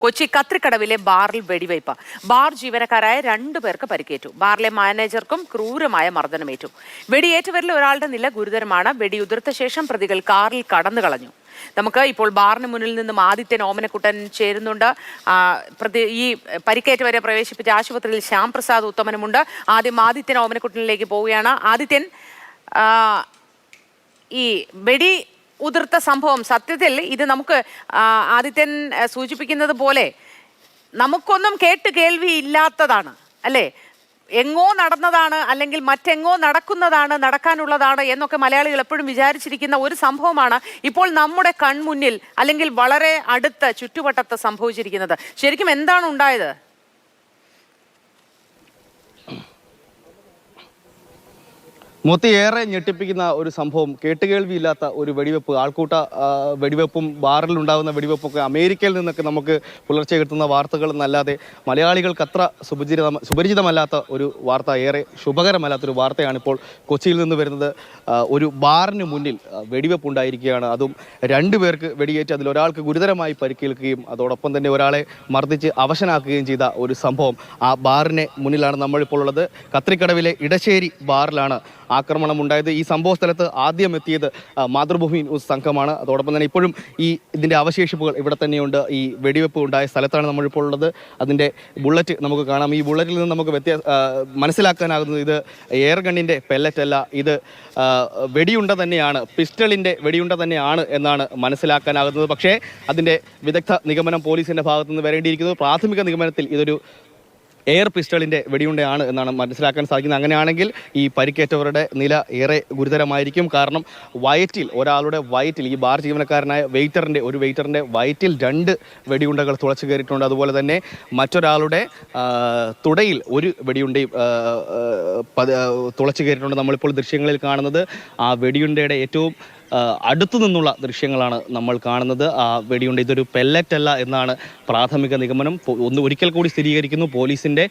കൊച്ചി കത്രിക്കടവിലെ ബാറിൽ വെടിവയ്പ്. ബാർ ജീവനക്കാരായ 2 പേർക്ക് പരിക്കേറ്റു. ബാറിലെ മാനേജർക്കും ക്രൂരമായ മർദ്ദനമേറ്റു. വെടിയേറ്റവരിൽ ഒരാളുടെ നില ഗുരുതരമാണ്. വെടിയുതിർത്ത ശേഷം പ്രതികൾ കാറിൽ കടന്നു കളഞ്ഞു. നമുക്ക് ഇപ്പോൾ ബാറിന് മുന്നിൽ നിന്നും ആദിത്യൻ ഓമനക്കുട്ടൻ ചേരുന്നുണ്ട്. ഈ പരിക്കേറ്റവരെ പ്രവേശിപ്പിച്ച ആശുപത്രിയിൽ ശ്യാം പ്രസാദ് ഉത്തമനുമുണ്ട്. ആദ്യം ആദിത്യൻ ഓമനക്കുട്ടനിലേക്ക് പോവുകയാണ്. ആദിത്യൻ, ഈ വെടി ഉതിർത്ത സംഭവം സത്യത്തിൽ ഇത് നമുക്ക് ആദിത്യൻ സൂചിപ്പിക്കുന്നത് പോലെ നമുക്കൊന്നും കേട്ട് കേൾവി ഇല്ലാത്തതാണ് അല്ലേ? എങ്ങോ നടന്നതാണ്, അല്ലെങ്കിൽ മറ്റെങ്ങോ നടക്കാനുള്ളതാണ് എന്നൊക്കെ മലയാളികൾ എപ്പോഴും വിചാരിച്ചിരിക്കുന്ന ഒരു സംഭവമാണ് ഇപ്പോൾ നമ്മുടെ കൺമുന്നിൽ അല്ലെങ്കിൽ വളരെ അടുത്ത ചുറ്റുവട്ടത്ത് സംഭവിച്ചിരിക്കുന്നത്. ശരിക്കും എന്താണ് ഉണ്ടായത്? മൊത്തം ഏറെ ഞെട്ടിപ്പിക്കുന്ന ഒരു സംഭവം, കേട്ടുകേൾവിയില്ലാത്ത ഒരു വെടിവെപ്പ്, ആൾക്കൂട്ട വെടിവെപ്പും ബാറിൽ ഉണ്ടാകുന്ന വെടിവെപ്പൊക്കെ അമേരിക്കയിൽ നിന്നൊക്കെ നമുക്ക് പുലർച്ചെ കിട്ടുന്ന വാർത്തകൾ എന്നല്ലാതെ മലയാളികൾക്ക് അത്ര സുപരിചിതമല്ലാത്ത ഒരു വാർത്ത, ഏറെ ശുഭകരമല്ലാത്തൊരു വാർത്തയാണ് ഇപ്പോൾ കൊച്ചിയിൽ നിന്ന് വരുന്നത്. ഒരു ബാറിന് മുന്നിൽ വെടിവെപ്പ് ഉണ്ടായിരിക്കുകയാണ്. അതും 2 പേർക്ക് വെടിയേറ്റ് അതിലൊരാൾക്ക് ഗുരുതരമായി പരിക്കേൽക്കുകയും അതോടൊപ്പം തന്നെ ഒരാളെ മർദ്ദിച്ച് അവശനാക്കുകയും ചെയ്ത ഒരു സംഭവം. ആ ബാറിന് മുന്നിലാണ് നമ്മളിപ്പോൾ ഉള്ളത്. കത്രിക്കടവിലെ ഇടശ്ശേരി ബാറിലാണ് ആക്രമണം ഉണ്ടായത്. ഈ സംഭവ സ്ഥലത്ത് ആദ്യം എത്തിയത് മാതൃഭൂമി ന്യൂസ് സംഘമാണ്. അതോടൊപ്പം തന്നെ ഇപ്പോഴും ഇതിൻ്റെ അവശേഷിപ്പുകൾ ഇവിടെ തന്നെയുണ്ട്. ഈ വെടിവെപ്പ് ഉണ്ടായ സ്ഥലത്താണ് നമ്മളിപ്പോൾ ഉള്ളത്. അതിൻ്റെ ബുള്ളറ്റ് നമുക്ക് കാണാം. ഈ ബുള്ളറ്റിൽ നിന്ന് നമുക്ക് മനസ്സിലാക്കാനാകുന്നത് ഇത് എയർ ഗണ്ണിൻ്റെ പെല്ലറ്റ് അല്ല, ഇത് വെടിയുണ്ട തന്നെയാണ്, പിസ്റ്റളിൻ്റെ വെടിയുണ്ട തന്നെയാണ് എന്നാണ് മനസ്സിലാക്കാനാകുന്നത്. പക്ഷേ അതിൻ്റെ വിദഗ്ധ നിഗമനം പോലീസിൻ്റെ ഭാഗത്തുനിന്ന് വരേണ്ടിയിരിക്കുന്നത്. പ്രാഥമിക നിഗമനത്തിൽ ഇതൊരു എയർ പിസ്റ്റളിൻ്റെ വെടിയുണ്ടയാണ് എന്നാണ് മനസ്സിലാക്കാൻ സാധിക്കുന്നത്. അങ്ങനെയാണെങ്കിൽ ഈ പരിക്കേറ്റവരുടെ നില ഏറെ ഗുരുതരമായിരിക്കും. കാരണം ഒരാളുടെ വയറ്റിൽ, ഈ ബാർ ജീവനക്കാരനായ ഒരു വെയിറ്ററിൻ്റെ വയറ്റിൽ 2 വെടിയുണ്ടകൾ തുളച്ചു കയറിയിട്ടുണ്ട്. അതുപോലെ തന്നെ മറ്റൊരാളുടെ തുടയിൽ ഒരു വെടിയുണ്ടയും തുളച്ചു കയറിയിട്ടുണ്ട്. നമ്മളിപ്പോൾ ദൃശ്യങ്ങളിൽ കാണുന്നത് ആ വെടിയുണ്ടയുടെ ഏറ്റവും അടുത്തു നിന്നുള്ള ദൃശ്യങ്ങളാണ് നമ്മൾ കാണുന്നത്. ആ വെടിയുണ്ട് ഇതൊരു പെല്ലറ്റ് അല്ല എന്നാണ് പ്രാഥമിക നിഗമനം. ഒരിക്കൽ കൂടി സ്ഥിരീകരിക്കുന്നു, പോലീസിൻ്റെ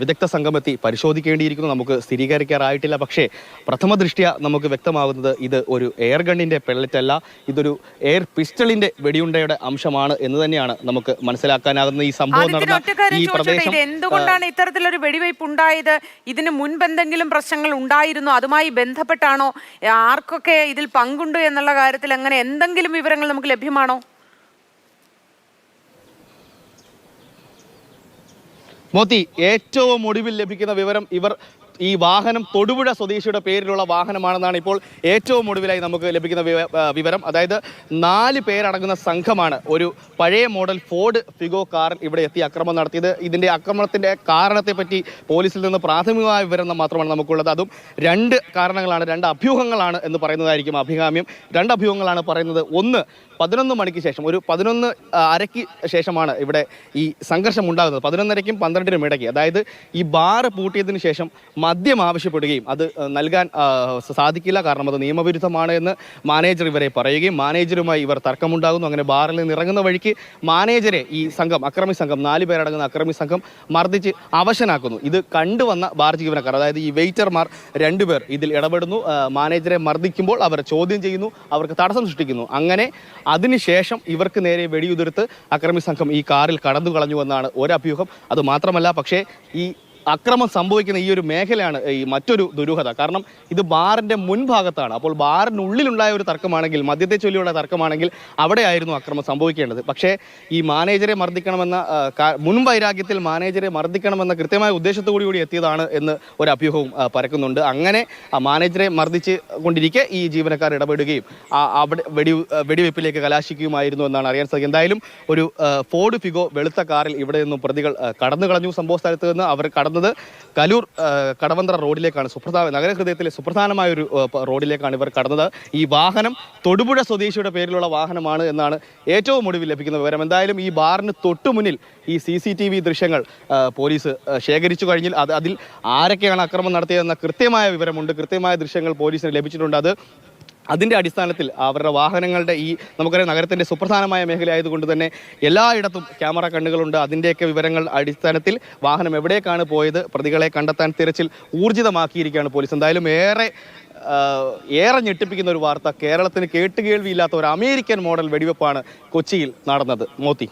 വിദഗ്ധ സംഘമെത്തി പരിശോധിക്കേണ്ടിയിരിക്കുന്നു. നമുക്ക് സ്ഥിരീകരിക്കാറായിട്ടില്ല. പക്ഷേ പ്രഥമ ദൃഷ്ട്യാ നമുക്ക് വ്യക്തമാകുന്നത് ഇത് ഒരു എയർ ഗണ്ണിൻ്റെ പെല്ലറ്റ് അല്ല, ഇതൊരു എയർ പിസ്റ്റളിൻ്റെ വെടിയുണ്ടയുടെ അംശമാണ് എന്ന് തന്നെയാണ് നമുക്ക് മനസ്സിലാക്കാനാകുന്നത്. ഈ സംഭവം നടന്ന ഈ പ്രദേശം എന്തുകൊണ്ടാണ് ഇത്തരത്തിലൊരു വെടിവയ്പ് ഉണ്ടായത്? ഇതിന് മുൻപ് എന്തെങ്കിലും പ്രശ്നങ്ങൾ ഉണ്ടായിരുന്നോ? അതുമായി ബന്ധപ്പെട്ടാണോ? ആർക്കൊക്കെ ഇതിൽ പങ്കുണ്ട് എന്നുള്ള കാര്യത്തിൽ അങ്ങനെ എന്തെങ്കിലും വിവരങ്ങൾ നമുക്ക് ലഭ്യമാണോ? മോത്തി, ഏറ്റവും ഒടുവിൽ ലഭിക്കുന്ന വിവരം ഈ വാഹനം തൊടുപുഴ സ്വദേശിയുടെ പേരിലുള്ള വാഹനമാണെന്നാണ് ഇപ്പോൾ ഏറ്റവും ഒടുവിലായി നമുക്ക് ലഭിക്കുന്ന വിവരം. അതായത് 4 പേരടങ്ങുന്ന സംഘമാണ് ഒരു പഴയ മോഡൽ ഫോർഡ് ഫിഗോ കാറിൽ ഇവിടെ എത്തി അക്രമം നടത്തിയത്. ഇതിൻ്റെ അക്രമണത്തിൻ്റെ കാരണത്തെപ്പറ്റി പോലീസിൽ നിന്ന് പ്രാഥമികമായ വിവരം മാത്രമാണ് നമുക്കുള്ളത്. അതും 2 കാരണങ്ങളാണ്, 2 അഭ്യൂഹങ്ങളാണ് എന്ന് പറയുന്നതായിരിക്കും അഭികാമ്യം. 2 അഭ്യൂഹങ്ങളാണ് പറയുന്നത്. ഒന്ന്, 11 മണിക്ക് ശേഷം, ഒരു 11:30 ശേഷമാണ് ഇവിടെ ഈ സംഘർഷം ഉണ്ടാകുന്നത്. 11:30ക്കും 12നും ഇടയ്ക്ക്. അതായത് ഈ ബാർ പൂട്ടിയതിനു ശേഷം മദ്യം ആവശ്യപ്പെടുകയും അത് നൽകാൻ സാധിക്കില്ല, കാരണം അത് നിയമവിരുദ്ധമാണ് എന്ന് മാനേജർ ഇവരെ പറയുകയും മാനേജറുമായി ഇവർ തർക്കമുണ്ടാകുന്നു. അങ്ങനെ ബാറിൽ നിന്ന് ഇറങ്ങുന്ന വഴിക്ക് മാനേജരെ ഈ അക്രമി സംഘം 4 പേരടങ്ങുന്ന അക്രമി സംഘം മർദ്ദിച്ച് അവശനാക്കുന്നു. ഇത് കണ്ടുവന്ന ബാർ ജീവനക്കാർ, അതായത് ഈ വെയിറ്റർമാർ 2 പേർ ഇതിൽ ഇടപെടുന്നു. മാനേജരെ മർദ്ദിക്കുമ്പോൾ അവർ ചോദ്യം ചെയ്യുന്നു, അവർക്ക് തടസ്സം സൃഷ്ടിക്കുന്നു. അങ്ങനെ അതിനുശേഷം ഇവർക്ക് നേരെ വെടിയുതിർത്ത് അക്രമി സംഘം ഈ കാറിൽ കടന്നു കളഞ്ഞുവെന്നാണ് ഒരു അഭ്യൂഹം. അത് മാത്രമല്ല, പക്ഷേ ഈ അക്രമം സംഭവിക്കുന്ന ഈ ഒരു മേഖലയാണ് ഈ മറ്റൊരു ദുരൂഹത. കാരണം ഇത് ബാറിൻ്റെ മുൻഭാഗത്താണ്. അപ്പോൾ ബാറിനുള്ളിലുണ്ടായ ഒരു തർക്കമാണെങ്കിൽ, മദ്യത്തെ ചൊല്ലിയുള്ള തർക്കമാണെങ്കിൽ അവിടെയായിരുന്നു അക്രമം സംഭവിക്കേണ്ടത്. പക്ഷേ ഈ മാനേജരെ മർദ്ദിക്കണമെന്ന മുൻവൈരാഗ്യത്തിൽ മാനേജരെ മർദ്ദിക്കണമെന്ന കൃത്യമായ ഉദ്ദേശത്തോടുകൂടി എത്തിയതാണ് എന്ന് ഒരു അഭ്യൂഹവും പരക്കുന്നുണ്ട്. അങ്ങനെ ആ മാനേജരെ മർദ്ദിച്ച് കൊണ്ടിരിക്കെ ഈ ജീവനക്കാർ ഇടപെടുകയും അവിടെ വെടിവെപ്പിലേക്ക് കലാശിക്കുകയുമായിരുന്നു എന്നാണ് അറിയാൻ സാധിക്കുന്നത്. എന്തായാലും ഒരു ഫോർഡ് ഫിഗോ വെളുത്ത കാറിൽ ഇവിടെ നിന്നും പ്രതികൾ കടന്നു കളഞ്ഞു. സംഭവ സ്ഥലത്ത് നിന്ന് അവർ കലൂർ കടവന്ത്ര റോഡിലേക്കാണ്, നഗരഹൃദയത്തിലെ സുപ്രധാനമായ ഒരു റോഡിലേക്കാണ് ഇവർ കടന്നത്. ഈ വാഹനം തൊടുപുഴ സ്വദേശിയുടെ പേരിലുള്ള വാഹനമാണ് എന്നാണ് ഏറ്റവും ഒടുവിൽ ലഭിക്കുന്ന വിവരം. എന്തായാലും ഈ ബാറിന് തൊട്ടുമുന്നിൽ ഈ CCTV ദൃശ്യങ്ങൾ പോലീസ് ശേഖരിച്ചു കഴിഞ്ഞാൽ അതിൽ ആരൊക്കെയാണ് അക്രമം നടത്തിയതെന്ന കൃത്യമായ വിവരമുണ്ട്, കൃത്യമായ ദൃശ്യങ്ങൾ പോലീസിന് ലഭിച്ചിട്ടുണ്ട്. അതിൻ്റെ അടിസ്ഥാനത്തിൽ അവരുടെ വാഹനങ്ങളുടെ നമുക്കറിയാം നഗരത്തിൻ്റെ സുപ്രധാനമായ മേഖലയായതുകൊണ്ട് തന്നെ എല്ലായിടത്തും ക്യാമറ കണ്ണുകളുണ്ട്. അതിൻ്റെയൊക്കെ വിവരങ്ങൾ അടിസ്ഥാനത്തിൽ വാഹനം എവിടേക്കാണ് പോയത്, പ്രതികളെ കണ്ടെത്താൻ തിരച്ചിൽ ഊർജിതമാക്കിയിരിക്കുകയാണ് പോലീസ്. എന്തായാലും ഏറെ ഞെട്ടിപ്പിക്കുന്ന ഒരു വാർത്ത, കേരളത്തിന് കേട്ടുകേൾവിയില്ലാത്ത ഒരു അമേരിക്കൻ മോഡൽ വെടിവെപ്പാണ് കൊച്ചിയിൽ നടന്നത്. മോത്തി.